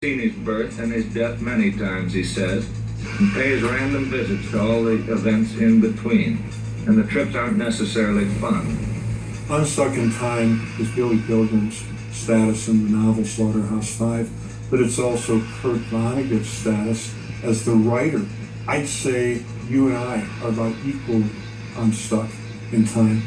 Seen his birth and his death many times, he says, and pays random visits to all the events in between. And the trips aren't necessarily fun. Unstuck in Time is Billy Pilgrim's status in the novel Slaughterhouse-Five, but it's also Kurt Vonnegut's status as the writer. I'd say you and I are about equally unstuck in time.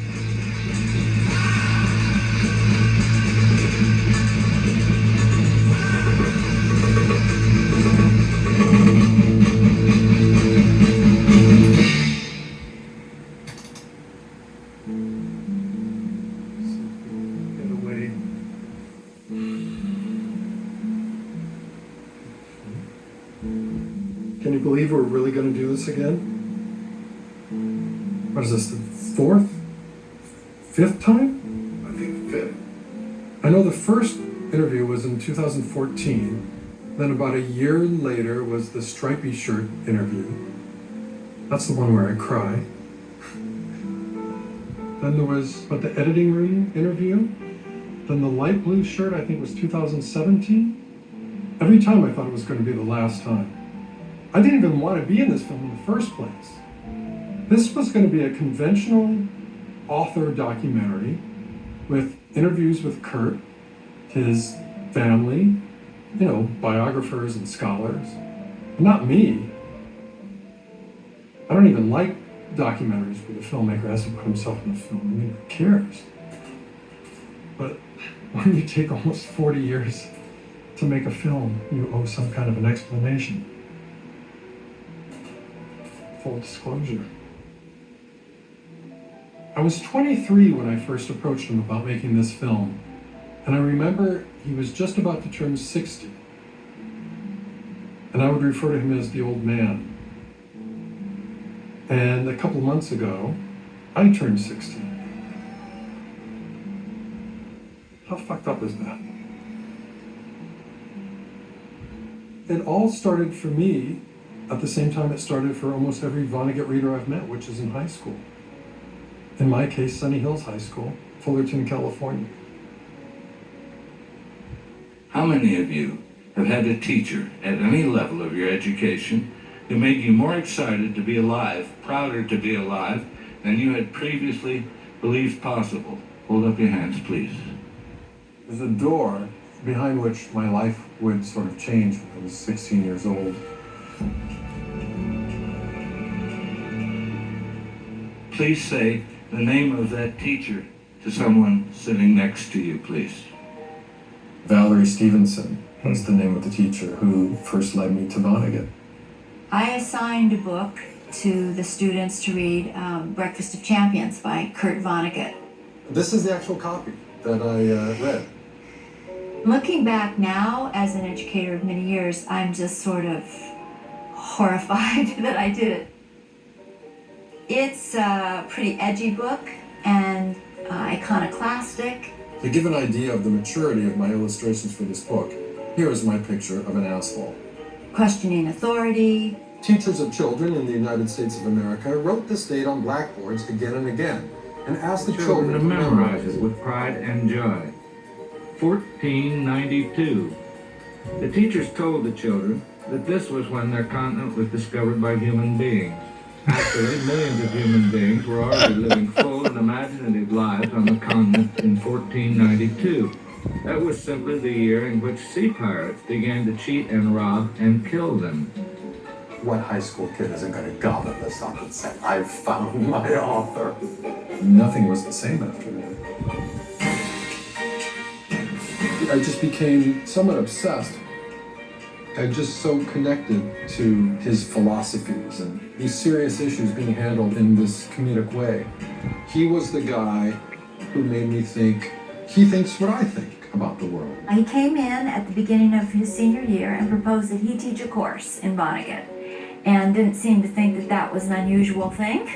Can you believe we're really going to do this again? What is this, the fourth? Fifth time? I think fifth. I know the first interview was in 2014. Then about a year later was the stripy shirt interview. That's the one where I cry. Then there was, the editing room interview. Then the light blue shirt, I think was 2017. Every time I thought it was going to be the last time. I didn't even want to be in this film in the first place. This was going to be a conventional author documentary with interviews with Kurt, his family, biographers and scholars. Not me. I don't even like documentaries where the filmmaker has to put himself in the film. I mean, who cares? But when you take almost 40 years to make a film, you owe some kind of an explanation. Full disclosure. I was 23 when I first approached him about making this film, and I remember he was just about to turn 60, and I would refer to him as the old man. And a couple months ago, I turned 60. How fucked up is that? It all started for me at the same time it started for almost every Vonnegut reader I've met, which is in high school. In my case, Sunny Hills High School, Fullerton, California. How many of you have had a teacher at any level of your education who made you more excited to be alive, prouder to be alive, than you had previously believed possible? Hold up your hands, please. There's a door behind which my life would sort of change when I was 16 years old. Please say the name of that teacher to someone sitting next to you, please. Valerie Stevenson was the name of the teacher who first led me to Vonnegut. I assigned a book to the students to read Breakfast of Champions by Kurt Vonnegut. This is the actual copy that I read. Looking back now, as an educator of many years, I'm just sort of horrified that I did it. It's a pretty edgy book and iconoclastic. To give an idea of the maturity of my illustrations for this book, here is my picture of an asphalt. Questioning authority. Teachers of children in the United States of America wrote this date on blackboards again and again and asked the children to memorize it with pride and joy. 1492. The teachers told the children that this was when their continent was discovered by human beings. Actually, millions of human beings were already living full and imaginative lives on the continent in 1492. That was simply the year in which sea pirates began to cheat and rob and kill them. What high school kid isn't going to gobble this up and say, I've found my author? Nothing was the same after that. I just became somewhat obsessed. I just so connected to his philosophies and these serious issues being handled in this comedic way. He was the guy who made me think, he thinks what I think about the world. He came in at the beginning of his senior year and proposed that he teach a course in Vonnegut, and didn't seem to think that that was an unusual thing.